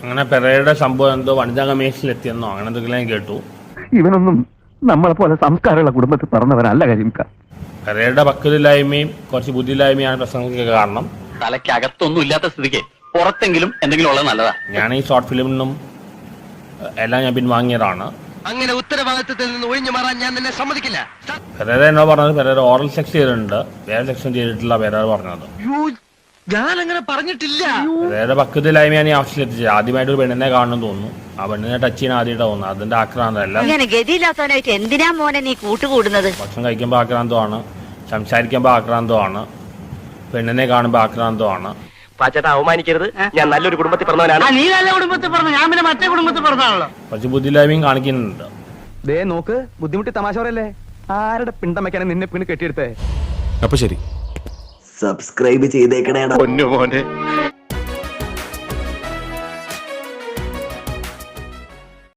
അങ്ങനെ പെരയുടെ സംഭവം എന്തോ വനിതാ കമ്മീഷനിലെത്തിയെന്നോ അങ്ങനെ എന്തെങ്കിലും ഞാൻ കേട്ടു. ഇവനൊന്നും നമ്മളെ പോലെ സംസ്കാരമുള്ള കുടുംബത്തിൽ പറഞ്ഞവനല്ല കരിമിക്ക. പെരയുടെ പക്വതയില്ലായ്മയും കുറച്ച് ബുദ്ധിയില്ലായ്മയാണ് പ്രശ്നങ്ങൾക്ക് കാരണം. തലയ്ക്കകത്തൊന്നും ഇല്ലാത്ത സ്ഥിതിക്ക് പുറത്തെങ്കിലും എന്തെങ്കിലും ഉള്ളത് നല്ലതാ. ഞാൻ ഈ ഷോർട്ട് ഫിലിമിനും എല്ലാം ഞാൻ പിൻവാങ്ങിയതാണ്. അങ്ങനെ ഉത്തരവാദിത്തത്തിൽ നിന്ന് ഒഴിഞ്ഞു മാറാൻ ഞാൻ നിന്നെ സമ്മതിക്കില്ല. പെരേര എന്നോ പറഞ്ഞത് പെരേര ഓറൽ സെക്സ് ചെയ്തിട്ടുണ്ട്, വേറെ സെക്ഷൻ ചെയ്തിട്ടില്ല പെരേര പറഞ്ഞത്. ഞാൻ അങ്ങനെ പറഞ്ഞിട്ടില്ല. പെരേര പക്വതയില്ലായ്മയാണ് ഈ ആവശ്യത്തിലെത്തിച്ചത്. ആദ്യമായിട്ട് ഒരു പെണ്ണിനെ കാണുന്നു തോന്നുന്നു, ആ പെണ്ണിനെ ടച്ച് ചെയ്യാൻ ആദ്യമായിട്ട് തോന്നുന്നു, അതിന്റെ ആക്രാന്തമല്ല. ഗതിയില്ലാത്തവനായിട്ട് എന്തിനാ മോനെ നീ കൂട്ടുകൂടുന്നത്? ഭക്ഷണം കഴിക്കുമ്പോൾ ആക്രാന്തമാണ്, സംസാരിക്കുമ്പോൾ ആക്രാന്തമാണ്, പെണ്ണിനെ കാണുമ്പോൾ ആക്രാന്തമാണ്. പാച്ചേട്ടാ അവമാനിക്കരുത്, ഞാൻ നല്ലൊരു കുടുംബത്തിൽ പറഞ്ഞവനാണ്. നീ നല്ല കുടുംബത്തിൽ പറഞ്ഞു, ഞാൻ പിന്നെ മറ്റേ കുടുംബത്തിൽ പറഞ്ഞാണല്ലോ. കുറച്ച് ബുദ്ധിയില്ലായ്മയും കാണിക്കുന്നുണ്ട്. ദേ നോക്ക്, ബുദ്ധിമുട്ടി തമാശ പറയല്ലേ. ആരുടെ പിണ്ടം വെക്കാനെ നിന്നെ പിണ് കെട്ടിയെടുത്തേ. അപ്പൊ ശരി, സബ്സ്ക്രൈബ് ചെയ്തേക്കണേടാ. പൊന്നു മോനെ.